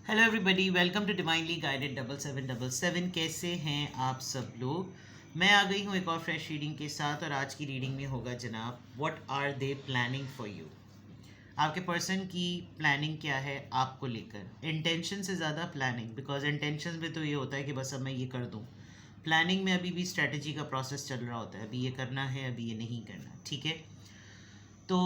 Hello everybody, welcome to divinely guided 7777। कैसे हैं आप सब लोग। मैं आ गई हूँ एक और फ्रेश रीडिंग के साथ और आज की रीडिंग में होगा जनाब, what are they planning for you. आपके पर्सन की प्लानिंग क्या है आपको लेकर। इंटेंशन से ज़्यादा प्लानिंग, बिकॉज इंटेंशन में तो ये होता है कि बस अब मैं ये कर दूँ। प्लानिंग में अभी भी स्ट्रेटजी का प्रोसेस चल रहा होता है, अभी ये करना है, अभी ये नहीं करना, ठीक है। तो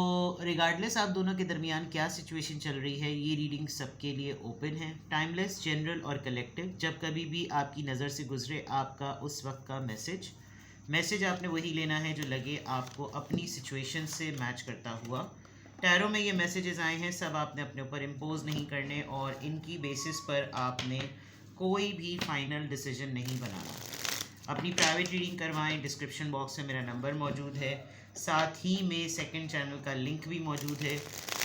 रिगार्डलेस आप दोनों के दरमियान क्या सिचुएशन चल रही है, ये रीडिंग सबके लिए ओपन है। टाइमलेस, जनरल और कलेक्टिव। जब कभी भी आपकी नज़र से गुजरे आपका उस वक्त का मैसेज आपने वही लेना है जो लगे आपको अपनी सिचुएशन से मैच करता हुआ। टैरो में ये मैसेजेस आए हैं, सब आपने अपने ऊपर इम्पोज नहीं करने और इनकी बेसिस पर आपने कोई भी फाइनल डिसीजन नहीं बनाना। अपनी प्राइवेट रीडिंग करवाएं। डिस्क्रिप्शन बॉक्स में मेरा नंबर मौजूद है, साथ ही में सेकंड चैनल का लिंक भी मौजूद है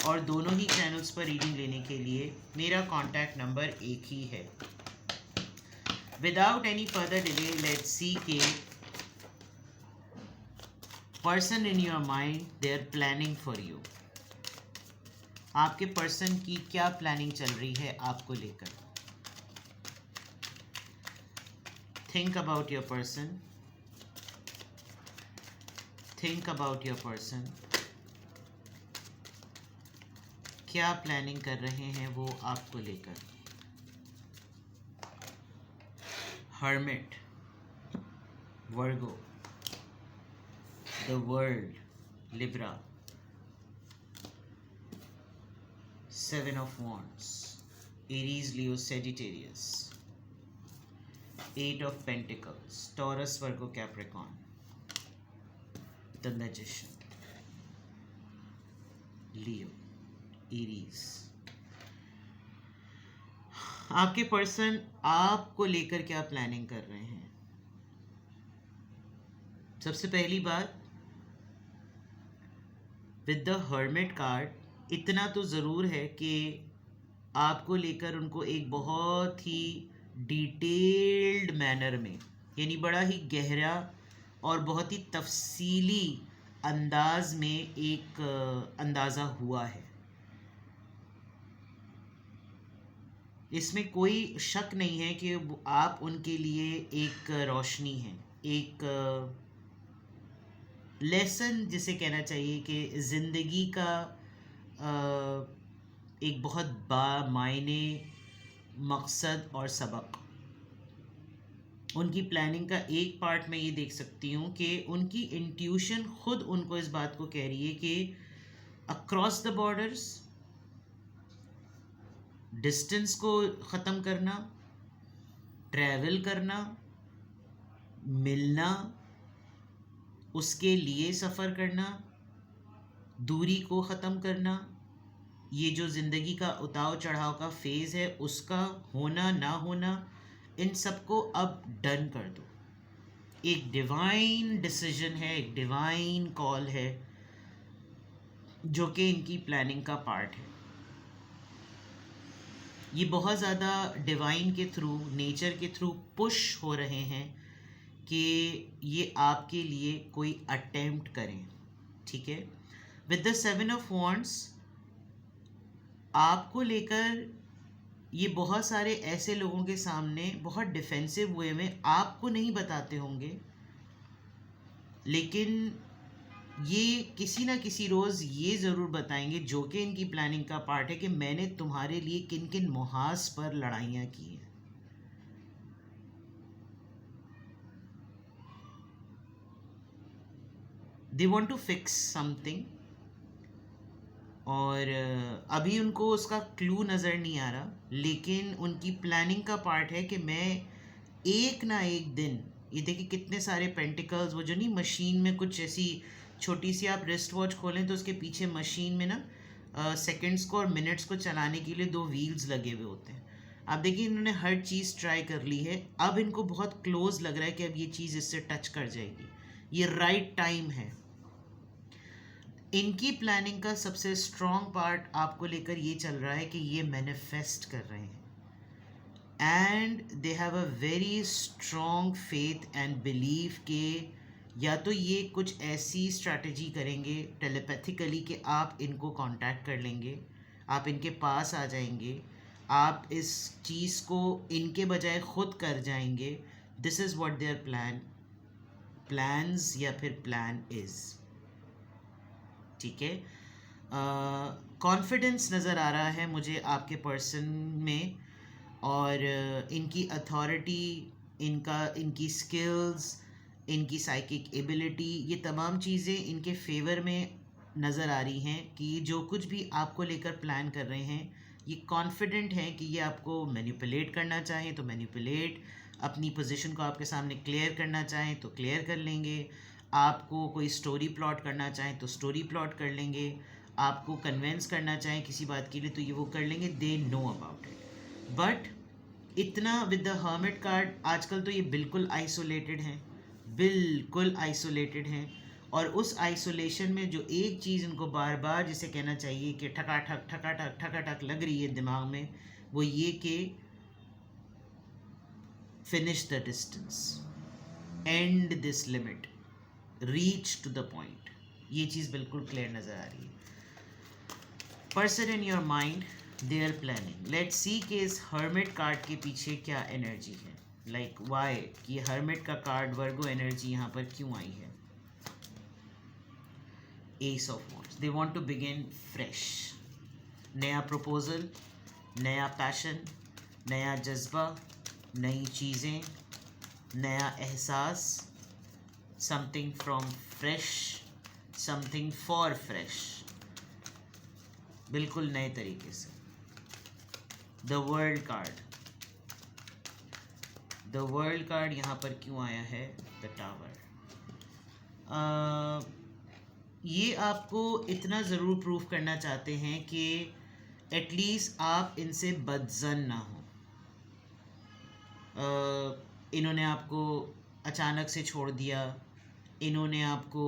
और दोनों ही चैनल्स पर रीडिंग लेने के लिए मेरा कॉन्टैक्ट नंबर एक ही है। Without any further delay let's see के person in your mind they are planning for you. आपके पर्सन की क्या प्लानिंग चल रही है आपको लेकर। Think about your person, think about your person. क्या प्लानिंग कर रहे हैं वो आपको लेकर। Hermit, Virgo, the world, Libra, seven of wands, Aries, Leo, Sagittarius, eight of pentacles, Taurus, Virgo, Capricorn, the magician, Leo, Aries. आपके पर्सन आपको लेकर क्या प्लानिंग कर रहे हैं। सबसे पहली बात, विद द हर्मिट कार्ड इतना तो ज़रूर है कि आपको लेकर उनको एक बहुत ही डिटेल्ड मैनर में, यानी बड़ा ही गहरा और बहुत ही तफसीली अंदाज में एक अंदाज़ा हुआ है। इसमें कोई शक नहीं है कि आप उनके लिए एक रोशनी हैं, एक लेसन जिसे कहना चाहिए कि ज़िंदगी का एक बहुत बामायने मकसद और सबक। उनकी प्लानिंग का एक पार्ट मैं ये देख सकती हूँ कि उनकी इंट्यूशन खुद उनको इस बात को कह रही है कि अक्रॉस द बॉर्डर्स, डिस्टेंस को ख़त्म करना, ट्रैवल करना, मिलना, उसके लिए सफ़र करना, दूरी को ख़त्म करना, ये जो ज़िंदगी का उतार चढ़ाव का फेज़ है उसका होना ना होना, इन सबको अब डन कर दो। एक डिवाइन डिसीजन है, एक डिवाइन कॉल है जो कि इनकी प्लानिंग का पार्ट है। ये बहुत ज़्यादा डिवाइन के थ्रू, नेचर के थ्रू पुश हो रहे हैं कि ये आपके लिए कोई अटेम्प्ट करें, ठीक है। With the seven of wands आपको लेकर ये बहुत सारे ऐसे लोगों के सामने बहुत डिफेंसिव वे में आपको नहीं बताते होंगे, लेकिन ये किसी ना किसी रोज़ ये ज़रूर बताएंगे, जो कि इनकी प्लानिंग का पार्ट है, कि मैंने तुम्हारे लिए किन किन मुहाज पर लड़ाइयाँ की हैं। They want to fix something और अभी उनको उसका क्लू नज़र नहीं आ रहा, लेकिन उनकी प्लानिंग का पार्ट है कि मैं एक ना एक दिन, ये देखिए कितने सारे पेंटिकल्स, वो जो नहीं मशीन में कुछ ऐसी छोटी सी आप रिस्ट वॉच खोलें तो उसके पीछे मशीन में ना सेकंड्स को और मिनट्स को चलाने के लिए दो व्हील्स लगे हुए होते हैं। आप देखिए इन्होंने हर चीज़ ट्राई कर ली है, अब इनको बहुत क्लोज लग रहा है कि अब ये चीज़ इससे टच कर जाएगी, ये राइट टाइम है। इनकी प्लानिंग का सबसे स्ट्रॉन्ग पार्ट आपको लेकर ये चल रहा है कि ये मैनिफेस्ट कर रहे हैं and they have a very strong faith and believe के या तो ये कुछ ऐसी स्ट्रैटेजी करेंगे टेलीपैथिकली कि आप इनको कांटेक्ट कर लेंगे, आप इनके पास आ जाएंगे आप इस चीज़ को इनके बजाय खुद कर जाएंगे. This is what their plans या फिर प्लान इज़. ठीक है. कॉन्फिडेंस नज़र आ रहा है मुझे आपके पर्सन में, और इनकी अथॉरिटी, इनकी स्किल्स, इनकी साइकिक एबिलिटी, ये तमाम चीज़ें इनके फेवर में नज़र आ रही हैं कि जो कुछ भी आपको लेकर प्लान कर रहे हैं ये कॉन्फिडेंट हैं कि ये आपको मैनिपुलेट करना चाहें तो मैनिपुलेट, अपनी पोजीशन को आपके सामने क्लियर करना चाहें तो क्लियर कर लेंगे, आपको कोई स्टोरी प्लॉट करना चाहें तो स्टोरी प्लॉट कर लेंगे, आपको कन्विंस करना चाहें किसी बात के लिए तो ये वो कर लेंगे. They know about it. But इतना विद द हर्मिट कार्ड आजकल तो ये बिल्कुल आइसोलेटेड हैं, बिल्कुल आइसोलेटेड हैं. और उस आइसोलेशन में जो एक चीज़ इनको बार बार जिसे कहना चाहिए कि ठकाठक लग रही है दिमाग में, वो ये कि finish the distance, and this limit, reach to the point. ये चीज़ बिल्कुल क्लियर नज़र आ रही है. Person in your mind, they are planning. Let's see कि इस हर्मिट कार्ड के पीछे क्या एनर्जी है. लाइक वाई कि हर्मिट का कार्ड वर्गो एनर्जी यहाँ पर क्यों आई है. Ace of wands. They want to begin fresh. नया प्रपोजल, नया पैशन, नया जज्बा, नई चीज़ें, नया एहसास, something from fresh, something for fresh, बिल्कुल नए तरीके से. The world card. The world card यहाँ पर क्यों आया है. The tower. ये आपको इतना ज़रूर प्रूव करना चाहते हैं कि एटलीस्ट आप इनसे बदज़न ना हो. इन्होंने आपको अचानक से छोड़ दिया, इन्होंने आपको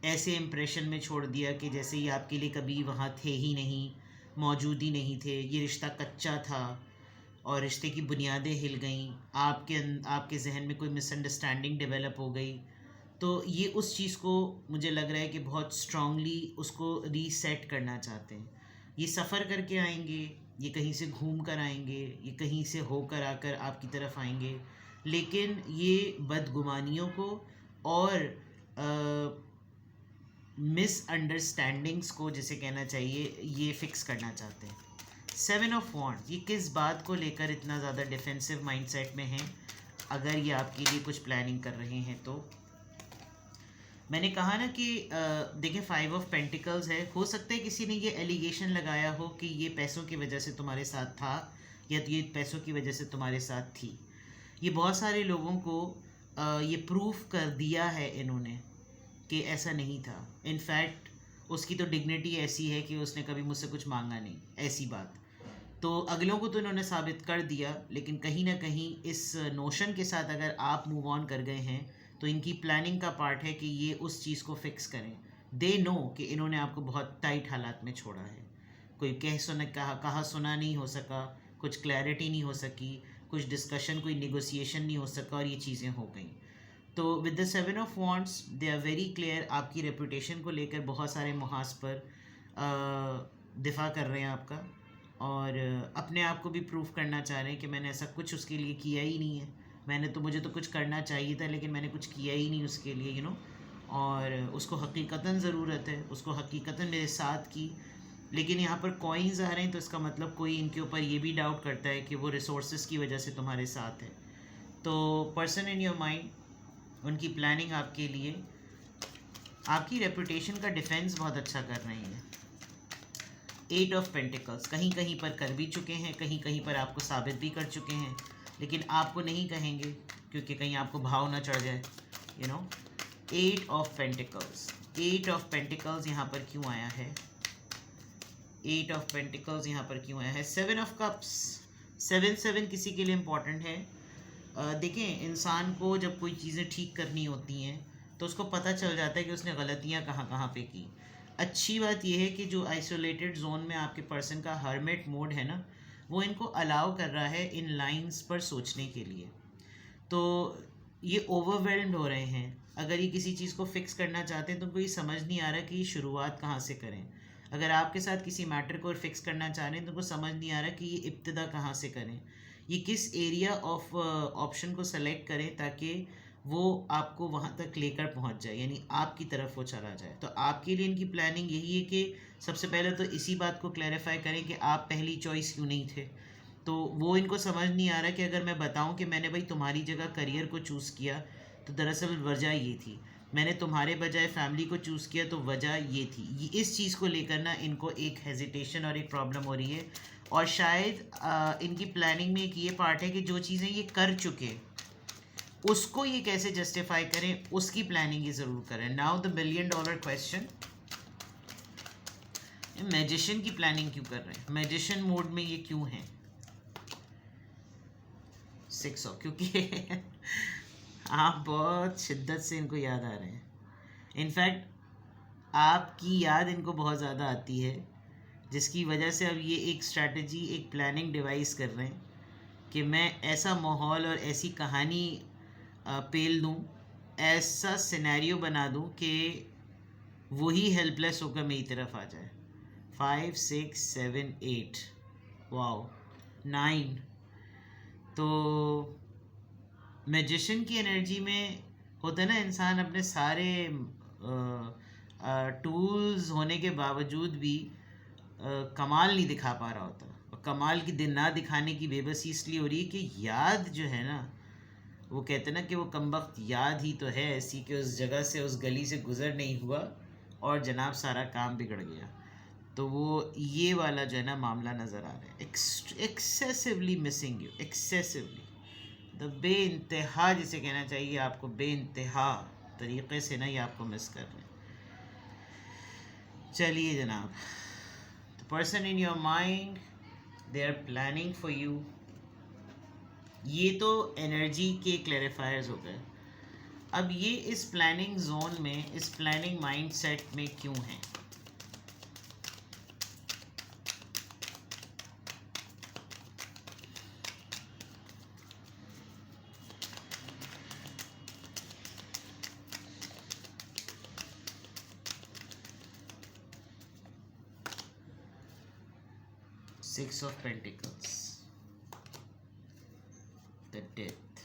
ऐसे इम्प्रेशन में छोड़ दिया कि जैसे ये आपके लिए कभी वहाँ थे ही नहीं, मौजूद ही नहीं थे. ये रिश्ता कच्चा था और रिश्ते की बुनियादें हिल गईं, आपके जहन में कोई मिसअंडरस्टैंडिंग डेवलप हो गई. तो ये उस चीज़ को मुझे लग रहा है कि बहुत स्ट्रांगली उसको रीसेट करना चाहते हैं. ये सफ़र करके आएंगे, ये कहीं से घूम कर आएंगे, ये कहीं से होकर आकर आपकी तरफ आएंगे, लेकिन ये बदगुमानियों को और मिसअंडरस्टैंडिंग्स को जिसे कहना चाहिए ये फिक्स करना चाहते हैं. 7 ऑफ वॉन्ड्स. ये किस बात को लेकर इतना ज़्यादा डिफेंसिव माइंडसेट में हैं अगर ये आपके लिए कुछ प्लानिंग कर रहे हैं तो. मैंने कहा ना कि देखिए 5 ऑफ पेंटिकल्स है. हो सकता है किसी ने ये एलिगेशन लगाया हो कि ये पैसों की वजह से तुम्हारे साथ था या तो ये पैसों की वजह से तुम्हारे साथ थी. ये बहुत सारे लोगों को ये प्रूफ कर दिया है इन्होंने कि ऐसा नहीं था. इनफैक्ट उसकी तो डिग्निटी ऐसी है कि उसने कभी मुझसे कुछ मांगा नहीं, ऐसी बात. तो अगलों को तो इन्होंने साबित कर दिया, लेकिन कहीं ना कहीं इस नोशन के साथ अगर आप मूव ऑन कर गए हैं तो इनकी प्लानिंग का पार्ट है कि ये उस चीज़ को फिक्स करें. दे नो कि इन्होंने आपको बहुत टाइट हालात में छोड़ा है. कोई कहा सुना नहीं हो सका, कुछ क्लैरिटी नहीं हो सकी, कुछ डिस्कशन, कोई निगोसिएशन नहीं हो सका और ये चीज़ें हो गई. तो with the 7 of wands they are very clear. आपकी रेपुटेशन को लेकर बहुत सारे मुहाज पर दिफा कर रहे हैं आपका, और अपने आप को भी प्रूफ करना चाह रहे हैं कि मैंने ऐसा कुछ उसके लिए किया ही नहीं है. मुझे तो कुछ करना चाहिए था लेकिन मैंने कुछ किया ही नहीं उसके लिए, यू नो. और उसको हकीकतन ज़रूरत है, उसको हकीकतन मेरे साथ की. लेकिन यहाँ पर कॉइन्स आ रहे हैं तो इसका मतलब कोई इनके ऊपर ये भी डाउट करता है कि वो रिसोर्सेज की वजह से तुम्हारे साथ है. तो पर्सन इन योर माइंड, उनकी प्लानिंग आपके लिए, आपकी रेपुटेशन का डिफेंस बहुत अच्छा कर रहे हैं. 8 ऑफ पेंटिकल्स. कहीं कहीं पर कर भी चुके हैं, कहीं कहीं पर आपको साबित भी कर चुके हैं, लेकिन आपको नहीं कहेंगे क्योंकि कहीं आपको भाव ना चढ़ जाए, you know. 8 of pentacles. 8 of pentacles यहाँ पर क्यों आया है. 8 ऑफ पेंटिकल्स यहाँ पर क्यों आया है. 7 ऑफ कप्स. 7 किसी के लिए इम्पॉर्टेंट है. देखें, इंसान को जब कोई चीज़ें ठीक करनी होती हैं तो उसको पता चल जाता है कि उसने गलतियाँ कहाँ कहाँ पे की. अच्छी बात यह है कि जो आइसोलेटेड जोन में आपके पर्सन का हर्मिट मोड है ना, वो इनको अलाउ कर रहा है इन लाइंस पर सोचने के लिए. तो ये ओवरवेल्म्ड हो रहे हैं. अगर ये किसी चीज़ को फिक्स करना चाहते हैं तो उनको ये समझ नहीं आ रहा कि ये शुरुआत कहाँ से करें. अगर आपके साथ किसी मैटर को फिक्स करना चाह रहे हैं तो उनको समझ नहीं आ रहा कि ये इब्तिदा कहाँ से करें, ये किस एरिया ऑफ ऑप्शन को सेलेक्ट करें ताकि वो आपको वहाँ तक लेकर पहुँच जाए, यानी आपकी तरफ वो चला जाए। तो आपके लिए इनकी प्लानिंग यही है कि सबसे पहले तो इसी बात को क्लैरिफाई करें कि आप पहली चॉइस क्यों नहीं थे। तो वो इनको समझ नहीं आ रहा कि अगर मैं बताऊं कि मैंने भाई तुम्हारी जगह करियर को चूज़ किया तो दरअसल वजह ये थी, मैंने तुम्हारे बजाय फैमिली को चूज़ किया तो वजह ये थी। ये इस चीज़ को लेकर ना इनको एक हेजिटेशन और एक प्रॉब्लम हो रही है। और शायद इनकी प्लानिंग में एक ये पार्ट है कि जो चीज़ें ये कर चुके उसको ये कैसे जस्टिफाई करें, उसकी प्लानिंग ये ज़रूर करें। Now the $1 million question, magician की प्लानिंग क्यों कर रहे हैं, मैजिशियन मोड में ये क्यों हैं? 600, क्योंकि आप बहुत शिद्दत से इनको याद आ रहे हैं। इनफैक्ट आपकी याद इनको बहुत ज़्यादा आती है, जिसकी वजह से अब ये एक स्ट्रैटेजी, एक प्लानिंग डिवाइस कर रहे हैं कि मैं ऐसा माहौल और ऐसी कहानी पेल दूँ, ऐसा सिनेरियो बना दूँ कि वही हेल्पलेस होकर मेरी तरफ आ जाए। 5 6 7 8, वाओ 9। तो मैजिशियन की एनर्जी में होता है ना, इंसान अपने सारे टूल्स होने के बावजूद भी कमाल नहीं दिखा पा रहा होता। और कमाल की दिन ना दिखाने की बेबसी इसलिए हो रही है कि याद जो है ना, वो कहते हैं ना कि वो कमबख्त याद ही तो है ऐसी कि उस जगह से, उस गली से गुज़र नहीं हुआ और जनाब सारा काम बिगड़ गया। तो वो ये वाला जो है ना मामला नज़र आ रहा है, एक्सेसिवली मिसिंग यू, एक्सेसिवली, द बे इंतहा जिसे कहना चाहिए आपको, बे इंतहा तरीक़े से ना ये आपको मिस कर रहे हैं। चलिए जनाब, the person in your mind, they are planning for you. ये तो एनर्जी के क्लैरिफायर्स हो गए। अब ये इस प्लानिंग जोन में, इस प्लानिंग माइंडसेट में क्यों हैं? Six of Pentacles, the Death,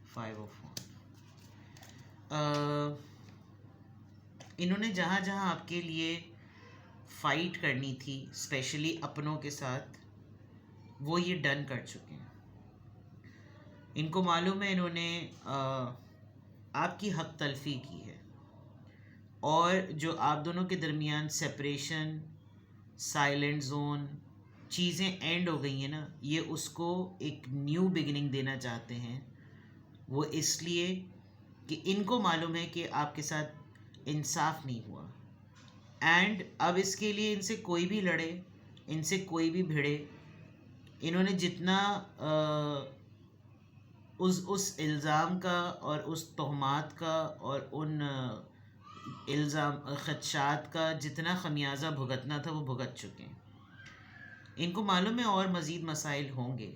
5 of Wands। इन्होंने जहाँ जहाँ आपके लिए फाइट करनी थी, स्पेशली अपनों के साथ, वो ये डन कर चुके हैं। इनको मालूम है इन्होंने आपकी हक तलफी की है, और जो आप दोनों के दरमियान सेपरेशन, साइलेंट जोन, चीज़ें एंड हो गई हैं ना, ये उसको एक न्यू बिगिनिंग देना चाहते हैं। वो इसलिए कि इनको मालूम है कि आपके साथ इंसाफ नहीं हुआ, एंड अब इसके लिए इनसे कोई भी लड़े, इनसे कोई भी भिड़े, इन्होंने जितना उस इल्ज़ाम का और उस तोहमात का और उन इल्ज़ाम ख़दशात का जितना ख़मियाज़ा भुगतना था वो भुगत चुके हैं। इनको मालूम है और मज़ीद मसाइल होंगे,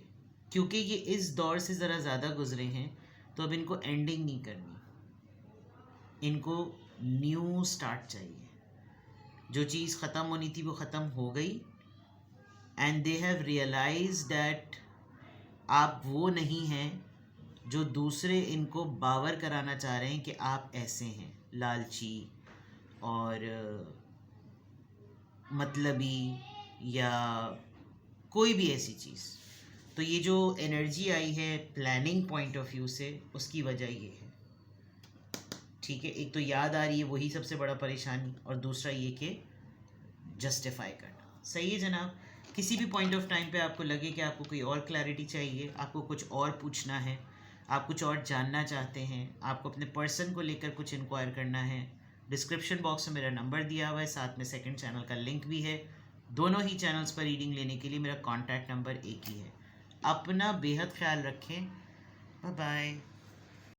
क्योंकि ये इस दौर से ज़रा ज़्यादा गुज़रे हैं। तो अब इनको एंडिंग नहीं करनी, इनको न्यू स्टार्ट चाहिए। जो चीज़ ख़त्म होनी थी वो ख़त्म हो गई, and they have realize that आप वो नहीं हैं जो दूसरे इनको बावर कराना चाह रहे हैं कि आप ऐसे हैं, लालची और मतलबी या कोई भी ऐसी चीज़। तो ये जो एनर्जी आई है प्लानिंग पॉइंट ऑफ व्यू से, उसकी वजह ये है। ठीक है, एक तो याद आ रही है वही सबसे बड़ा परेशानी, और दूसरा ये कि जस्टिफाई करना। सही है जनाब। किसी भी पॉइंट ऑफ टाइम पे आपको लगे कि आपको कोई और क्लैरिटी चाहिए, आपको कुछ और पूछना है, आप कुछ और जानना चाहते हैं, आपको अपने पर्सन को लेकर कुछ इंक्वायर करना है, डिस्क्रिप्शन बॉक्स में मेरा नंबर दिया हुआ है, साथ में सेकंड चैनल का लिंक भी है। दोनों ही चैनल्स पर रीडिंग लेने के लिए मेरा कॉन्टैक्ट नंबर एक ही है। अपना बेहद ख्याल रखें। Bye bye.